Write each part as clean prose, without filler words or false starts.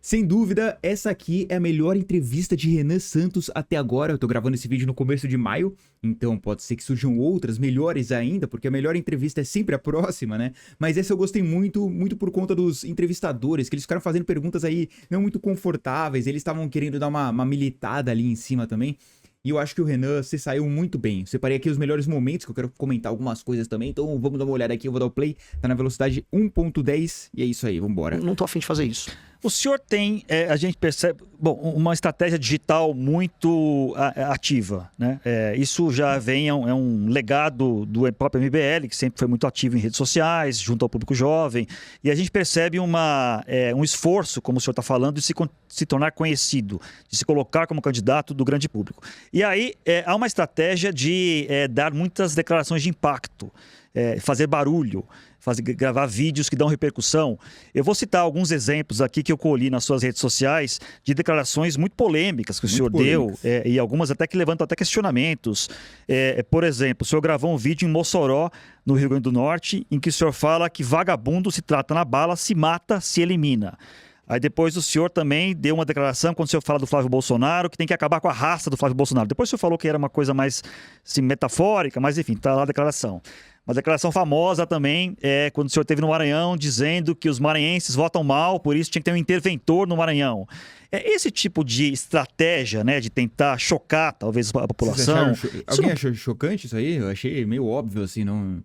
Sem dúvida, essa aqui é a melhor entrevista de Renan Santos até agora. Eu tô gravando esse vídeo no começo de maio, então pode ser que surjam outras melhores ainda, porque a melhor entrevista é sempre a próxima, né? Mas essa eu gostei muito por conta dos entrevistadores, que eles ficaram fazendo perguntas aí não muito confortáveis, eles estavam querendo dar uma militada ali em cima também. E eu acho que o Renan se saiu muito bem. Eu separei aqui os melhores momentos, que eu quero comentar algumas coisas também. Então vamos dar uma olhada aqui, eu vou dar o play. Tá na velocidade 1.10 e é isso aí, vambora. Não tô afim de fazer isso. O senhor tem, a gente percebe, uma estratégia digital muito ativa, né? Isso já vem, é um legado do próprio MBL, que sempre foi muito ativo em redes sociais, junto ao público jovem. E a gente percebe um esforço, como o senhor está falando, de se tornar conhecido, de se colocar como candidato do grande público. E aí há uma estratégia de dar muitas declarações de impacto, fazer barulho, gravar vídeos que dão repercussão. Eu vou citar alguns exemplos aqui que eu colhi nas suas redes sociais de declarações muito polêmicas que o senhor deu, e algumas até que levantam até questionamentos. Por exemplo, o senhor gravou um vídeo em Mossoró, no Rio Grande do Norte, em que o senhor fala que vagabundo se trata na bala, se mata, se elimina. Aí depois o senhor também deu uma declaração quando o senhor fala do Flávio Bolsonaro, que tem que acabar com a raça do Flávio Bolsonaro. Depois o senhor falou que era uma coisa mais assim, metafórica, mas enfim, tá lá a declaração. Uma declaração famosa também é quando o senhor esteve no Maranhão dizendo que os maranhenses votam mal, por isso tinha que ter um interventor no Maranhão. Esse tipo de estratégia, né, de tentar chocar talvez a população... Alguém achou chocante isso aí? Eu achei meio óbvio, assim, não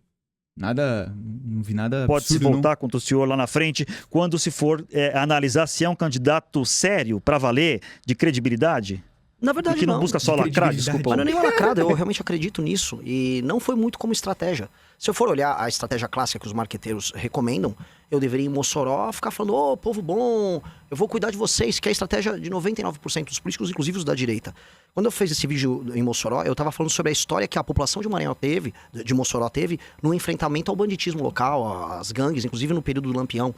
vi nada Pode absurdo, se voltar contra o senhor lá na frente, quando se for analisar se é um candidato sério, para valer, de credibilidade? Na verdade, que não busca só lacrar, desculpa. Mas não é nem uma lacrada, eu realmente acredito nisso. E não foi muito como estratégia. Se eu for olhar a estratégia clássica que os marqueteiros recomendam, eu deveria ir em Mossoró ficar falando, ô, povo bom, eu vou cuidar de vocês, que é a estratégia de 99% dos políticos, inclusive os da direita. Quando eu fiz esse vídeo em Mossoró, eu tava falando sobre a história que a população de Maranhão de Mossoró teve, no enfrentamento ao banditismo local, às gangues, inclusive no período do Lampião.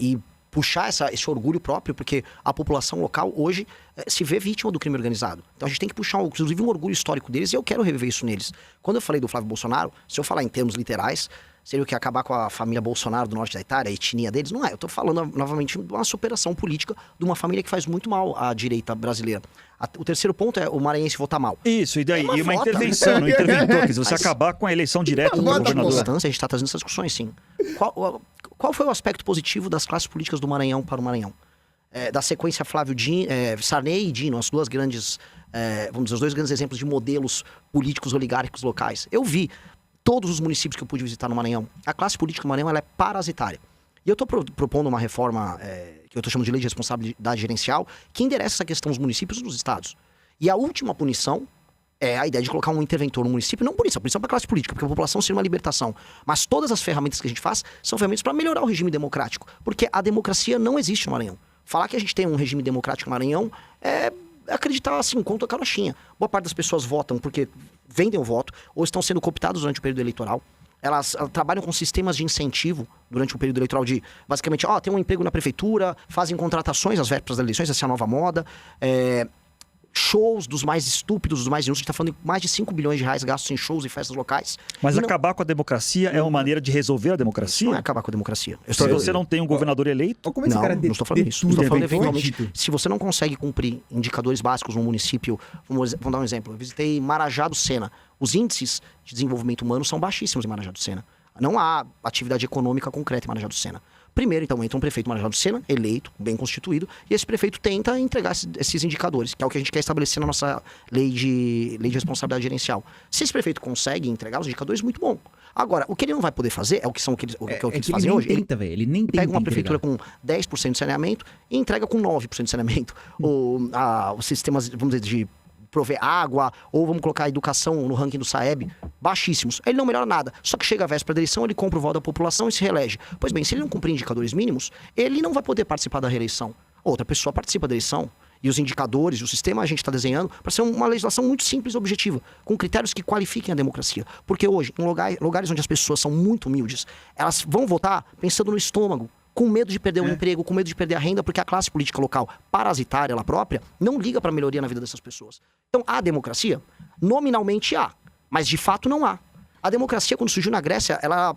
E puxar esse orgulho próprio, porque a população local hoje se vê vítima do crime organizado. Então a gente tem que puxar, inclusive, um orgulho histórico deles, e eu quero reviver isso neles. Quando eu falei do Flávio Bolsonaro, se eu falar em termos literais, seria o que acabar com a família Bolsonaro do norte da Itália, a etnia deles? Não é, eu tô falando novamente de uma superação política de uma família que faz muito mal à direita brasileira. O terceiro ponto é o maranhense votar mal. Isso, e daí? E uma intervenção, um interventor, se você acabar com a eleição direta do governador. A gente está trazendo essas discussões, sim. Qual foi o aspecto positivo das classes políticas do Maranhão para o Maranhão? Da sequência Sarney e Dino, as duas grandes, vamos dizer, os dois grandes exemplos de modelos políticos oligárquicos locais. Eu vi todos os municípios que eu pude visitar no Maranhão. A classe política do Maranhão ela é parasitária. E eu estou propondo uma reforma, que eu estou chamando de lei de responsabilidade gerencial, que endereça essa questão dos municípios e dos estados. E a última punição é a ideia de colocar um interventor no município, não punição para a classe política, porque a população seria uma libertação. Mas todas as ferramentas que a gente faz são ferramentas para melhorar o regime democrático. Porque a democracia não existe no Maranhão. Falar que a gente tem um regime democrático no Maranhão é acreditar assim, conta a carochinha. Boa parte das pessoas votam porque vendem o voto ou estão sendo cooptados durante o período eleitoral. Elas trabalham com sistemas de incentivo durante o período eleitoral de, basicamente, tem um emprego na prefeitura, fazem contratações às vésperas das eleições, essa é a nova moda. Shows dos mais estúpidos, dos mais inúteis. A gente tá falando de mais de 5 bilhões de reais gastos em shows e festas locais. Mas acabar com a democracia é uma maneira de resolver a democracia? Não é acabar com a democracia. Se você não tem um governador eleito... Como esse cara não estou falando isso. Estou falando eventualmente, se você não consegue cumprir indicadores básicos no município... Vamos dar um exemplo. Eu visitei Marajá do Sena. Os índices de desenvolvimento humano são baixíssimos em Marajá do Sena. Não há atividade econômica concreta em Marajá do Sena. Primeiro, então, entra um prefeito Marajá do Sena, eleito, bem constituído, e esse prefeito tenta entregar esses indicadores, que é o que a gente quer estabelecer na nossa lei de responsabilidade gerencial. Se esse prefeito consegue entregar os indicadores, muito bom. Agora, o que ele não vai poder fazer, é o que eles fazem hoje. Ele nem pega uma prefeitura com 10% de saneamento e entrega com 9% de saneamento. Os sistemas, vamos dizer, de prover água, ou vamos colocar a educação no ranking do Saeb, baixíssimos. Ele não melhora nada. Só que chega a véspera da eleição, ele compra o voto da população e se reelege. Pois bem, se ele não cumprir indicadores mínimos, ele não vai poder participar da reeleição. Outra pessoa participa da eleição. E os indicadores, o sistema a gente está desenhando para ser uma legislação muito simples e objetiva, com critérios que qualifiquem a democracia. Porque hoje, em lugares onde as pessoas são muito humildes, elas vão votar pensando no estômago, com medo de perder o emprego, com medo de perder a renda, porque a classe política local, parasitária ela própria, não liga para a melhoria na vida dessas pessoas. Então, há democracia? Nominalmente há, mas de fato não há. A democracia, quando surgiu na Grécia, ela...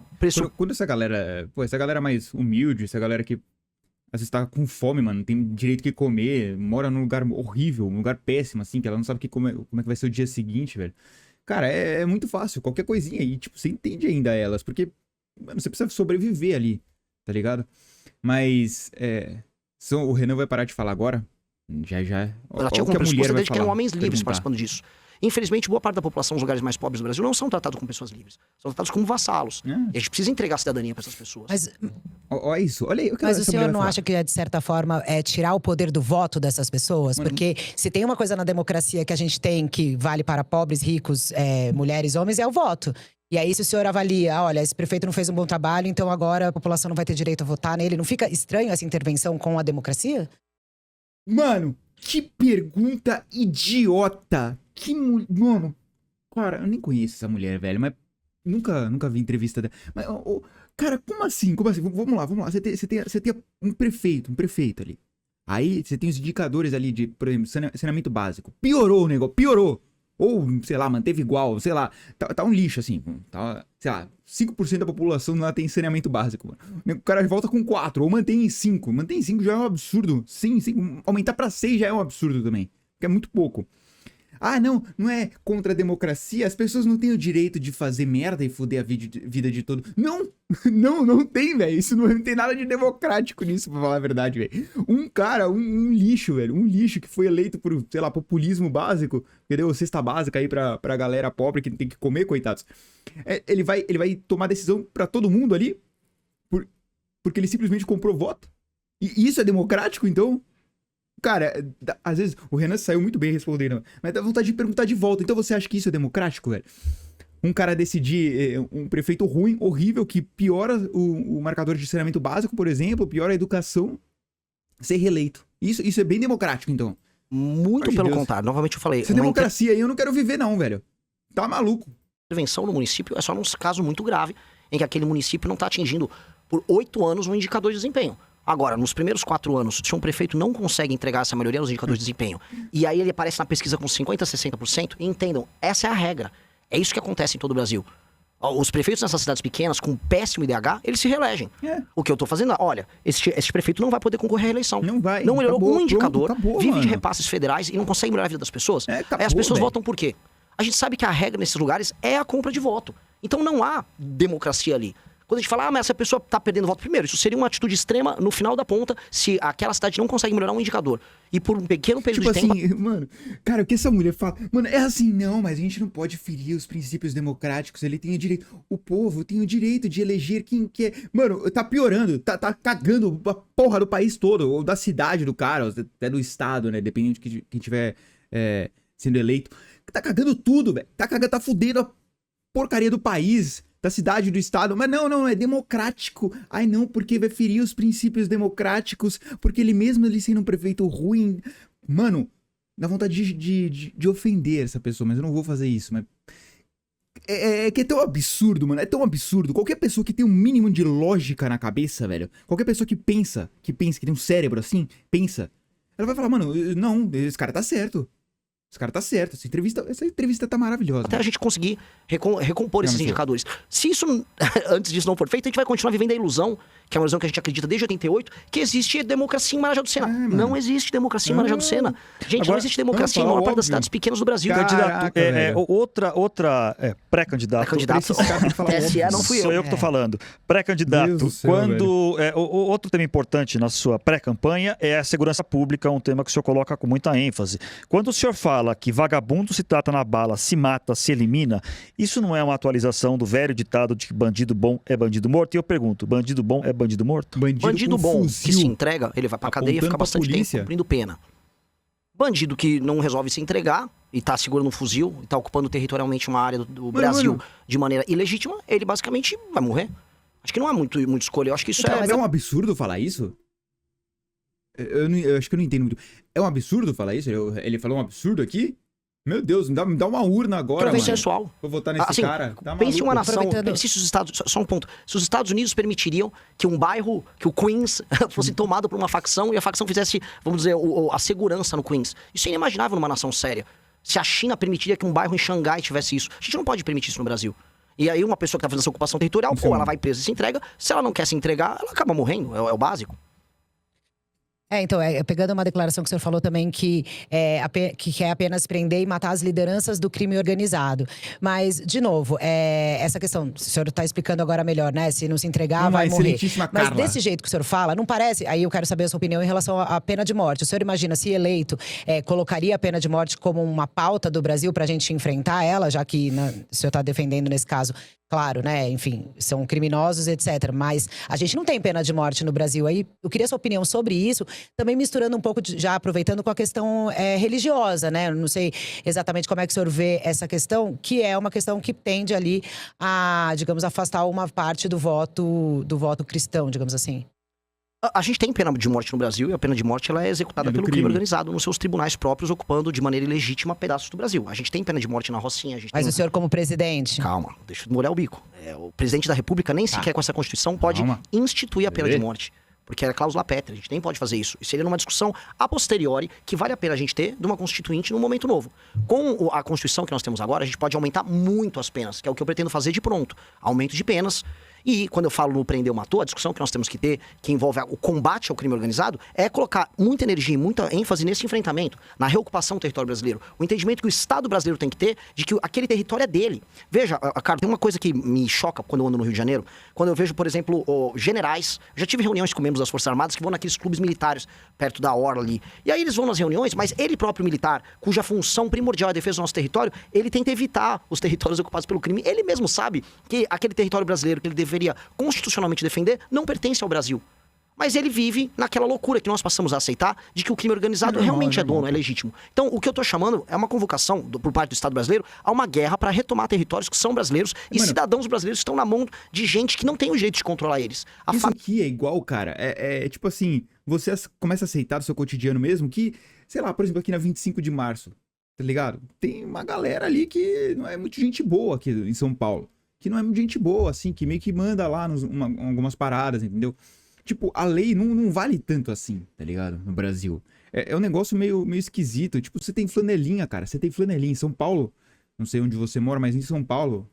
Quando essa galera mais humilde, essa galera que às vezes tá com fome, mano, não tem direito que comer, mora num lugar horrível, um lugar péssimo, assim, que ela não sabe como é que vai ser o dia seguinte, velho. Cara, é muito fácil, qualquer coisinha aí, tipo, você entende ainda elas, porque, mano, você precisa sobreviver ali, tá ligado? Mas, o Renan vai parar de falar agora? Já. Ela tinha como pressuposto desde que eram homens livres participando disso. Infelizmente, boa parte da população dos lugares mais pobres do Brasil não são tratados como pessoas livres. São tratados como vassalos. E a gente precisa entregar a cidadania para essas pessoas. Mas, olha isso, olha aí. mas o senhor não acha que, de certa forma, é tirar o poder do voto dessas pessoas? Mano, porque se tem uma coisa na democracia que a gente tem que vale para pobres, ricos, mulheres, homens, é o voto. E aí, se o senhor avalia, olha, esse prefeito não fez um bom trabalho, então agora a população não vai ter direito a votar nele. Não fica estranho essa intervenção com a democracia? Mano, que pergunta idiota. Mano, cara, eu nem conheço essa mulher, velho, mas nunca vi entrevista dela. Mas, cara, como assim? Vamos lá. Você tem um prefeito ali. Aí você tem os indicadores ali de, por exemplo, saneamento básico. Piorou o negócio, piorou. Ou, sei lá, manteve igual, sei lá. Tá um lixo, assim. Tá, sei lá, 5% da população não tem saneamento básico, mano. O cara volta com 4, ou mantém em 5. Mantém em 5 já é um absurdo. Sim, aumentar pra 6 já é um absurdo também. Porque é muito pouco. Ah, não é contra a democracia, as pessoas não têm o direito de fazer merda e foder a vida de todo. Não tem, velho. Isso não tem nada de democrático nisso, pra falar a verdade, velho. Um cara, um lixo, velho. Um lixo que foi eleito por, sei lá, populismo básico, que deu cesta básica aí pra galera pobre que tem que comer, coitados. Ele vai tomar decisão pra todo mundo ali, porque ele simplesmente comprou voto. E isso é democrático, então? Cara, às vezes o Renan saiu muito bem respondendo, mas dá vontade de perguntar de volta. Então você acha que isso é democrático, velho? Um cara decidir, um prefeito ruim, horrível, que piora o marcador de saneamento básico, por exemplo, piora a educação, ser reeleito. Isso é bem democrático, então. Muito pelo contrário, novamente eu falei. Essa democracia aí eu não quero viver não, velho. Tá maluco. Intervenção no município é só num caso muito grave, em que aquele município não tá atingindo por 8 anos um indicador de desempenho. Agora, nos primeiros 4 anos, se um prefeito não consegue entregar essa maioria nos indicadores de desempenho, e aí ele aparece na pesquisa com 50%, 60%, entendam, essa é a regra. É isso que acontece em todo o Brasil. Os prefeitos nessas cidades pequenas, com péssimo IDH, eles se reelegem. O que eu tô fazendo é, olha, esse prefeito não vai poder concorrer à reeleição. Não vai. Não melhorou acabou, um indicador, acabou, vive mano. de repasses federais e não consegue melhorar a vida das pessoas. Acabou, aí as pessoas véio. votam por quê? A gente sabe que a regra nesses lugares é a compra de voto. Então não há democracia ali. Quando a gente fala, mas essa pessoa tá perdendo voto, primeiro, isso seria uma atitude extrema no final da ponta, se aquela cidade não consegue melhorar um indicador. E por um pequeno período de tempo... Tipo assim, mano, cara, o que essa mulher fala? Mano, é assim, não, mas a gente não pode ferir os princípios democráticos, ele tem o direito... O povo tem o direito de eleger quem quer... Mano, tá piorando, tá cagando a porra do país todo, ou da cidade do cara, ou até do estado, né, dependendo de quem tiver sendo eleito. Tá cagando tudo, velho, tá fudendo a porcaria do país... da cidade, do estado, mas não, é democrático. Ai não, porque vai ferir os princípios democráticos, porque ele mesmo sendo um prefeito ruim, mano, dá vontade de ofender essa pessoa, mas eu não vou fazer isso, mas é que é tão absurdo, mano, é tão absurdo. Qualquer pessoa que tem um mínimo de lógica na cabeça, velho, qualquer pessoa que pensa, que tem um cérebro assim, pensa, ela vai falar, mano, não, esse cara tá certo. Esse cara tá certo, essa entrevista tá maravilhosa. Até a gente conseguir recompor esses indicadores. Se isso, antes disso não for feito, a gente vai continuar vivendo a ilusão, que é uma ilusão que a gente acredita desde 88, que existe democracia em Marajó do Sena. Não existe democracia em Marajó do Sena. Gente, agora, não existe democracia em maior parte das cidades pequenas do Brasil. Candidato, outra pré-candidato. TSE não fui eu. Sou eu que tô falando. Pré-candidato, quando... outro tema importante na sua pré-campanha é a segurança pública, um tema que o senhor coloca com muita ênfase. Quando o senhor fala que vagabundo se trata na bala, se mata, se elimina, isso não é uma atualização do velho ditado de que bandido bom é bandido morto? E eu pergunto, bandido bom é bandido morto? Bandido bom que se entrega, ele vai pra cadeia e fica bastante tempo cumprindo pena. Bandido que não resolve se entregar e tá segurando um fuzil e tá ocupando territorialmente uma área do Brasil de maneira ilegítima, ele basicamente vai morrer. Acho que não há muito escolha. Eu acho que isso é um absurdo falar isso? Eu acho que eu não entendo muito. É um absurdo falar isso? Ele falou um absurdo aqui? Meu Deus, me dá uma urna agora, mano. Consensual. Vou votar nesse cara. Tá pense em uma maluco. nação, pense se os Estados... Só um ponto. Se os Estados Unidos permitiriam que um bairro, que o Queens, fosse tomado por uma facção e a facção fizesse, vamos dizer, a segurança no Queens. Isso é inimaginável numa nação séria. Se a China permitiria que um bairro em Xangai tivesse isso. A gente não pode permitir isso no Brasil. E aí uma pessoa que tá fazendo essa ocupação territorial, ou ela vai presa e se entrega. Se ela não quer se entregar, ela acaba morrendo. É o básico. Então, pegando uma declaração que o senhor falou também que quer apenas prender e matar as lideranças do crime organizado. Mas, de novo, essa questão, o senhor está explicando agora melhor, né? Se não se entregar, vai morrer. Mas desse jeito que o senhor fala, não parece… Aí eu quero saber a sua opinião em relação à pena de morte. O senhor imagina, se eleito, colocaria a pena de morte como uma pauta do Brasil para a gente enfrentar ela, já que o senhor está defendendo nesse caso… Claro, né? Enfim, são criminosos, etc. Mas a gente não tem pena de morte no Brasil. Aí eu queria sua opinião sobre isso, também misturando um pouco, já aproveitando com a questão religiosa, né? Eu não sei exatamente como é que o senhor vê essa questão, que é uma questão que tende ali a, digamos, afastar uma parte do voto cristão, digamos assim. A gente tem pena de morte no Brasil e a pena de morte ela é executada pelo crime organizado nos seus tribunais próprios, ocupando de maneira ilegítima pedaços do Brasil. A gente tem pena de morte na Rocinha. Mas o senhor como presidente… Calma, deixa eu molhar o bico. O presidente da República nem sequer com essa Constituição pode instituir a pena de morte. Porque é cláusula pétrea, a gente nem pode fazer isso. Isso seria numa discussão a posteriori que vale a pena a gente ter de uma constituinte num momento novo. Com a Constituição que nós temos agora, a gente pode aumentar muito as penas, que é o que eu pretendo fazer de pronto. Aumento de penas. E quando eu falo no prendeu, matou, a discussão que nós temos que ter, que envolve o combate ao crime organizado, é colocar muita energia e muita ênfase nesse enfrentamento, na reocupação do território brasileiro. O entendimento que o Estado brasileiro tem que ter de que aquele território é dele. Veja, cara, tem uma coisa que me choca quando eu ando no Rio de Janeiro, quando eu vejo, por exemplo, generais, já tive reuniões com membros das Forças Armadas que vão naqueles clubes militares, perto da orla ali. E aí eles vão nas reuniões, mas ele próprio militar, cuja função primordial é a defesa do nosso território, ele tenta evitar os territórios ocupados pelo crime. Ele mesmo sabe que aquele território brasileiro que ele deveria constitucionalmente defender não pertence ao Brasil. Mas ele vive naquela loucura que nós passamos a aceitar de que o crime organizado realmente é dono, é legítimo. Então, o que eu tô chamando é uma convocação por parte do Estado brasileiro a uma guerra para retomar territórios que são brasileiros e cidadãos brasileiros que estão na mão de gente que não tem o jeito de controlar eles. Isso aqui é igual, cara, é tipo assim, você começa a aceitar no seu cotidiano mesmo que, sei lá, por exemplo, aqui na 25 de março, tá ligado? Tem uma galera ali que não é muito gente boa aqui em São Paulo. Que não é muito gente boa, assim, que meio que manda lá algumas paradas, entendeu? Tipo, a lei não vale tanto assim, tá ligado? No Brasil. É um negócio meio esquisito. Tipo, você tem flanelinha, cara. Você tem flanelinha em São Paulo. Não sei onde você mora, mas em São Paulo,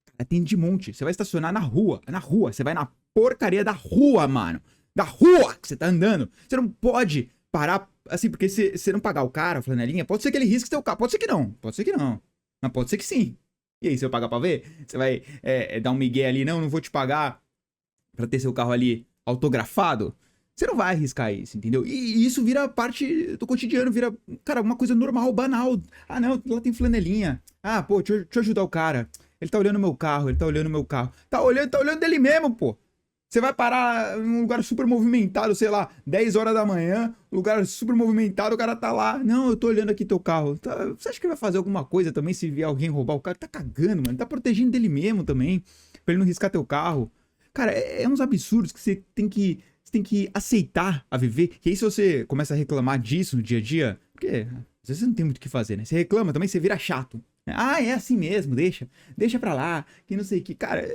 cara, tem de monte. Você vai estacionar na rua. É na rua. Você vai na porcaria da rua, mano. Da rua que você tá andando. Você não pode parar, assim, porque se você não pagar o cara, a flanelinha, pode ser que ele risque seu carro. Pode ser que não. Pode ser que não. Mas pode ser que sim. E aí, se eu pagar pra ver? Você vai dar um migué ali, não vou te pagar pra ter seu carro ali autografado? Você não vai arriscar isso, entendeu? E isso vira parte do cotidiano, vira, cara, uma coisa normal, banal. Ah, não, lá tem flanelinha. Ah, pô, deixa eu ajudar o cara. Ele tá olhando meu carro, Tá olhando dele mesmo, pô. Você vai parar num lugar super movimentado, sei lá, 10 horas da manhã, lugar super movimentado, o cara tá lá. Não, eu tô olhando aqui teu carro. Você acha que ele vai fazer alguma coisa também se vier alguém roubar o carro? Tá cagando, mano. Tá protegendo dele mesmo também, pra ele não riscar teu carro. Cara, é uns absurdos que você tem que aceitar a viver. E aí se você começa a reclamar disso no dia a dia, porque às vezes você não tem muito o que fazer, né? Você reclama também, você vira chato. Ah, é assim mesmo, deixa pra lá, que não sei o que. Cara,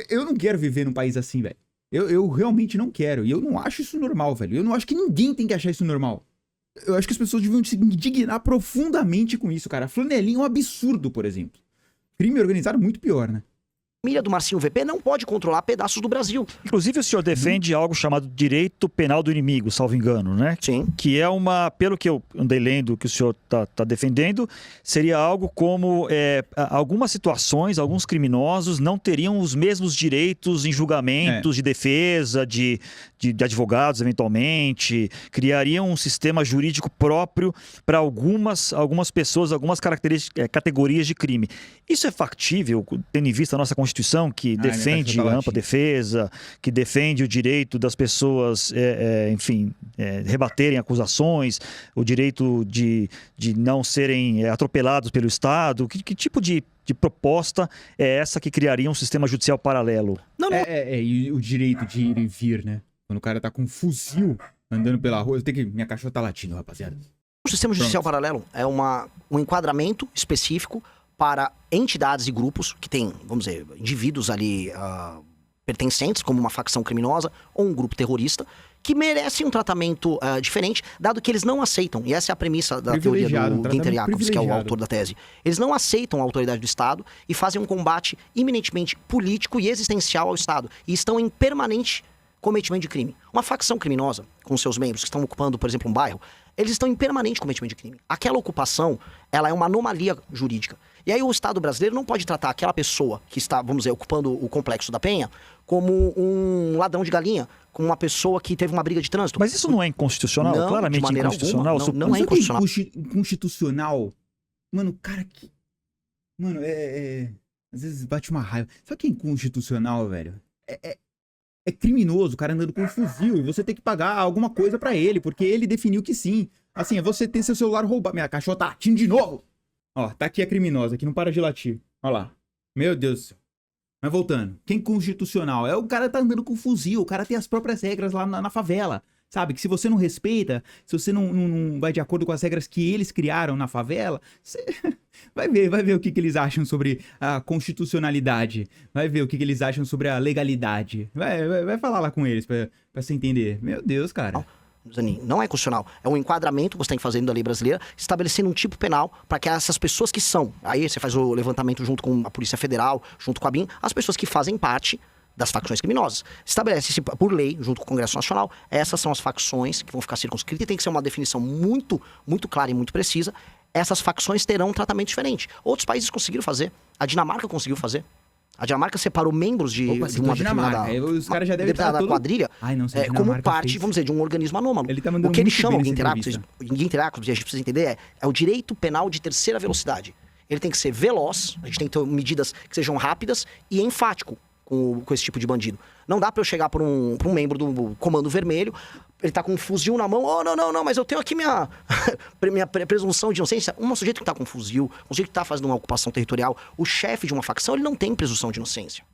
eu não quero viver num país assim, velho. Eu realmente não quero. E eu não acho isso normal, velho. Eu não acho que ninguém tem que achar isso normal. Eu acho que as pessoas deviam se indignar profundamente com isso, cara. Flanelinha é um absurdo, por exemplo. Crime organizado muito pior, né? A família do Marcinho VP não pode controlar pedaços do Brasil. Inclusive, o senhor defende algo chamado direito penal do inimigo, salvo engano, né? Sim. Que é pelo que eu andei lendo, que o senhor tá defendendo, seria algo como algumas situações, alguns criminosos não teriam os mesmos direitos em julgamentos de defesa, de advogados, eventualmente, criariam um sistema jurídico próprio para algumas pessoas, algumas categorias de crime. Isso é factível, tendo em vista a nossa Constituição, que defende a ampla defesa, que defende o direito das pessoas, rebaterem acusações, o direito de não serem atropelados pelo Estado? Que tipo de proposta é essa que criaria um sistema judicial paralelo? E o direito de ir e vir, né? Quando o cara tá com um fuzil andando pela rua, minha cachorra tá latindo, rapaziada. O sistema judicial paralelo é um enquadramento específico para entidades e grupos que têm, vamos dizer, indivíduos ali pertencentes, como uma facção criminosa ou um grupo terrorista, que merecem um tratamento diferente, dado que eles não aceitam, e essa é a premissa da teoria do Guinter Jacobs, que é o autor da tese. Eles não aceitam a autoridade do Estado e fazem um combate eminentemente político e existencial ao Estado, e estão em permanente cometimento de crime. Uma facção criminosa, com seus membros que estão ocupando, por exemplo, um bairro, eles estão em permanente cometimento de crime. Aquela ocupação, ela é uma anomalia jurídica. E aí o Estado brasileiro não pode tratar aquela pessoa que está, vamos dizer, ocupando o Complexo da Penha como um ladrão de galinha, como uma pessoa que teve uma briga de trânsito. Mas isso não é inconstitucional? Não, Claramente de maneira inconstitucional? alguma. Não Mas é sabe o que inconstitucional. inconstitucional? Mano, cara, que... Mano, às vezes bate uma raiva. Sabe o que é inconstitucional, velho? É criminoso o cara andando com um fuzil e você tem que pagar alguma coisa pra ele, porque ele definiu que sim. Assim, é você ter seu celular roubado. Minha cachorra tá latindo de novo. Ó, tá aqui a criminosa, que não para de latir. Ó lá. Meu Deus do céu. Mas voltando. Quem é constitucional? É o cara tá andando com um fuzil, o cara tem as próprias regras lá na favela. Sabe? Que se você não respeita, se você não vai de acordo com as regras que eles criaram na favela, você vai ver o que eles acham sobre a constitucionalidade. Vai ver o que eles acham sobre a legalidade. Vai falar lá com eles pra você entender. Meu Deus, cara. Zanin, não é constitucional. É um enquadramento que você tem que fazer dentro da lei brasileira, estabelecendo um tipo penal para que essas pessoas que são, aí você faz o levantamento junto com a Polícia Federal, junto com a BIM, as pessoas que fazem parte das facções criminosas. Estabelece-se por lei, junto com o Congresso Nacional, essas são as facções que vão ficar circunscritas e tem que ser uma definição muito, muito clara e muito precisa. Essas facções terão um tratamento diferente. Outros países conseguiram fazer. A Dinamarca conseguiu fazer. A Dinamarca separou membros de uma determinada, os caras já devem determinada estar todo... quadrilha Ai, não sei, como Dinamarca parte, fez. vamos dizer, de um organismo anômalo. Ele tá mandando O que eles muito chamam, bem Guinter nessa Actus, entrevista. Guinter Actus, a gente precisa entender, é o direito penal de terceira velocidade. Ele tem que ser veloz, a gente tem que ter medidas que sejam rápidas e enfático com esse tipo de bandido. Não dá pra eu chegar pra um membro do Comando Vermelho, ele tá com um fuzil na mão, oh, não, mas eu tenho aqui minha presunção de inocência. Um sujeito que tá com um fuzil, um sujeito que tá fazendo uma ocupação territorial, o chefe de uma facção, ele não tem presunção de inocência.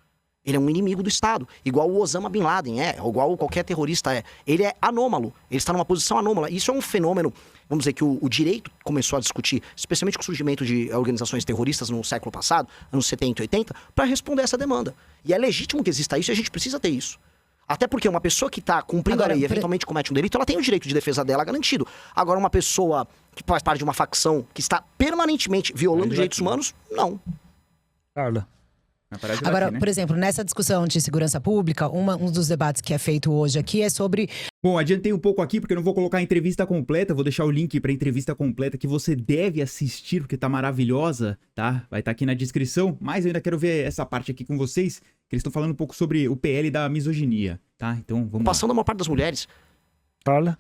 Ele é um inimigo do Estado, igual o Osama Bin Laden ou igual qualquer terrorista é. Ele é anômalo, ele está numa posição anômala. Isso é um fenômeno, vamos dizer, que o direito começou a discutir, especialmente com o surgimento de organizações terroristas no século passado, anos 70 e 80, para responder essa demanda. E é legítimo que exista isso e a gente precisa ter isso. Até porque uma pessoa que está cumprindo a lei e eventualmente comete um delito, ela tem o direito de defesa dela garantido. Agora, uma pessoa que faz parte de uma facção que está permanentemente violando direitos humanos, não. Carla. Agora, por exemplo, nessa discussão de segurança pública, um dos debates que é feito hoje aqui é sobre... Bom, adiantei um pouco aqui porque eu não vou colocar a entrevista completa, vou deixar o link pra entrevista completa que você deve assistir porque tá maravilhosa, tá? Vai estar aqui na descrição, mas eu ainda quero ver essa parte aqui com vocês, que eles estão falando um pouco sobre o PL da misoginia, tá? Então, vamos lá. Passando a maior parte das mulheres. Carla.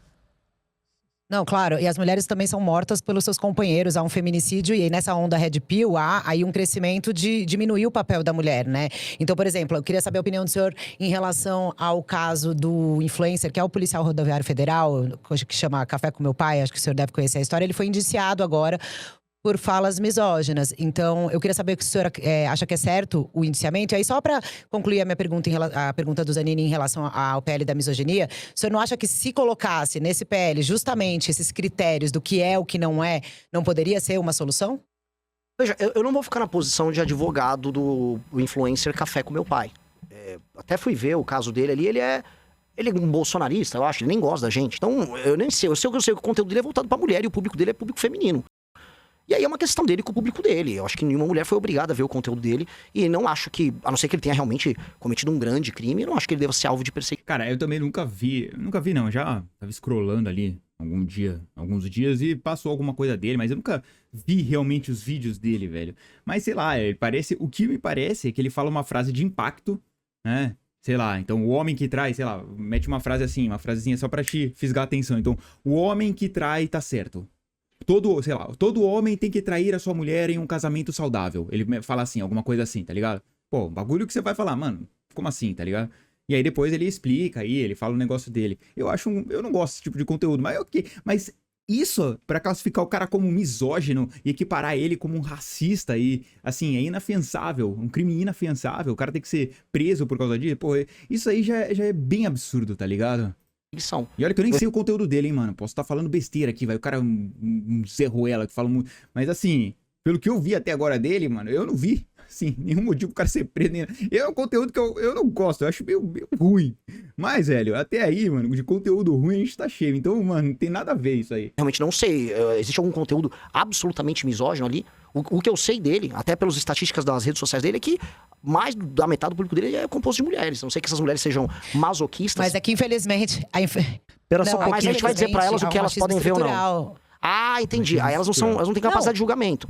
Não, claro, e as mulheres também são mortas pelos seus companheiros, há um feminicídio e aí nessa onda Red Pill há aí um crescimento de diminuir o papel da mulher, né? Então, por exemplo, eu queria saber a opinião do senhor em relação ao caso do influencer, que é o policial rodoviário federal, que chama Café com Meu Pai, acho que o senhor deve conhecer a história, ele foi indiciado agora por falas misóginas. Então, eu queria saber o que o senhor acha que é certo o indiciamento. E aí, só para concluir a minha pergunta, a pergunta do Zanini em relação ao PL da misoginia, o senhor não acha que se colocasse nesse PL justamente esses critérios do que é, o que não é, não poderia ser uma solução? Veja, eu não vou ficar na posição de advogado do influencer Café com Meu Pai. Até fui ver o caso dele ali, ele é um bolsonarista, eu acho, ele nem gosta da gente. Então, eu nem sei, eu sei que o conteúdo dele é voltado pra mulher e o público dele é público feminino. E aí é uma questão dele com o público dele. Eu acho que nenhuma mulher foi obrigada a ver o conteúdo dele. E não acho que, a não ser que ele tenha realmente cometido um grande crime, eu não acho que ele deva ser alvo de perseguição. Cara, eu também nunca vi não, já tava scrollando ali alguns dias e passou alguma coisa dele, mas eu nunca vi realmente os vídeos dele, velho. Mas sei lá, o que me parece é que ele fala uma frase de impacto, né? Sei lá, então o homem que trai, sei lá, mete uma frase assim, uma frasezinha só pra te fisgar a atenção. Então, o homem que trai tá certo. Todo homem tem que trair a sua mulher em um casamento saudável. Ele fala assim, alguma coisa assim, tá ligado? Pô, bagulho que você vai falar, mano, como assim, tá ligado? E aí depois ele explica aí, ele fala o negócio dele. Eu não gosto desse tipo de conteúdo, mas ok. Mas isso, pra classificar o cara como misógino e equiparar ele como um racista e, assim, é inafiançável, um crime inafiançável, o cara tem que ser preso por causa disso, pô, isso aí já é bem absurdo, tá ligado? E olha que eu nem sei o conteúdo dele, hein, mano. Posso estar falando besteira aqui, vai. O cara é um Zé Ruela que fala muito. Mas assim, pelo que eu vi até agora dele, mano, eu não vi. assim, nenhum motivo pro cara ser preso. É um conteúdo que eu não gosto, eu acho meio ruim. Mas, velho, até aí, mano, de conteúdo ruim a gente tá cheio. Então, mano, não tem nada a ver isso aí. Realmente não sei. Existe algum conteúdo absolutamente misógino ali? O que eu sei dele, até pelas estatísticas das redes sociais dele, é que mais da metade do público dele é composto de mulheres. Não sei que essas mulheres sejam masoquistas. Mas é que, infelizmente... Espera só um mas a gente vai dizer pra elas o que elas podem ver ou não. estrutural. Ah, entendi. Aí elas não têm capacidade de julgamento.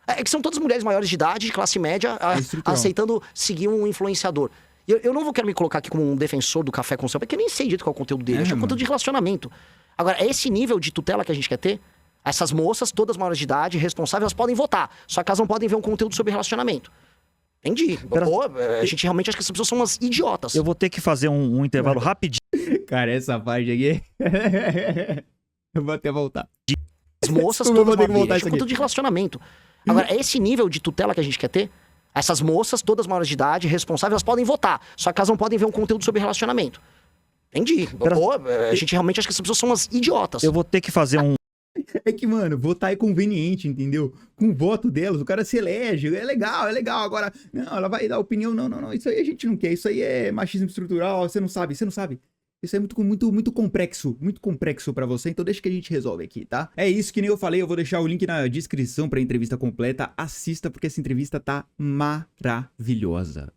É que são todas mulheres maiores de idade, de classe média, aceitando seguir um influenciador. E eu não vou querer me colocar aqui como um defensor do café com sal, porque eu nem sei direito qual é o conteúdo dele. Acho que é um conteúdo de relacionamento. Agora, é esse nível de tutela que a gente quer ter? Essas moças, todas maiores de idade, responsáveis, elas podem votar. Só que elas não podem ver um conteúdo sobre relacionamento. Entendi. Pô, a gente realmente acha que essas pessoas são umas idiotas. Eu vou ter que fazer um intervalo rapidinho. Cara, essa parte aqui... eu vou até voltar. As moças, Como eu vou todas ter que voltar maiores de idade, isso é aqui? conteúdo de relacionamento. Agora, é esse nível de tutela que a gente quer ter? Essas moças, todas maiores de idade, responsáveis, elas podem votar. Só que elas não podem ver um conteúdo sobre relacionamento. Entendi. Pô, a gente realmente acha que essas pessoas são umas idiotas. Eu vou ter que fazer um... É que, mano, votar é conveniente, entendeu? Com o voto delas, o cara se elege, é legal. Agora, não, ela vai dar opinião, não, isso aí a gente não quer, isso aí é machismo estrutural, você não sabe. Isso é muito complexo pra você, então deixa que a gente resolve aqui, tá? É isso, que nem eu falei, eu vou deixar o link na descrição pra entrevista completa, assista porque essa entrevista tá maravilhosa.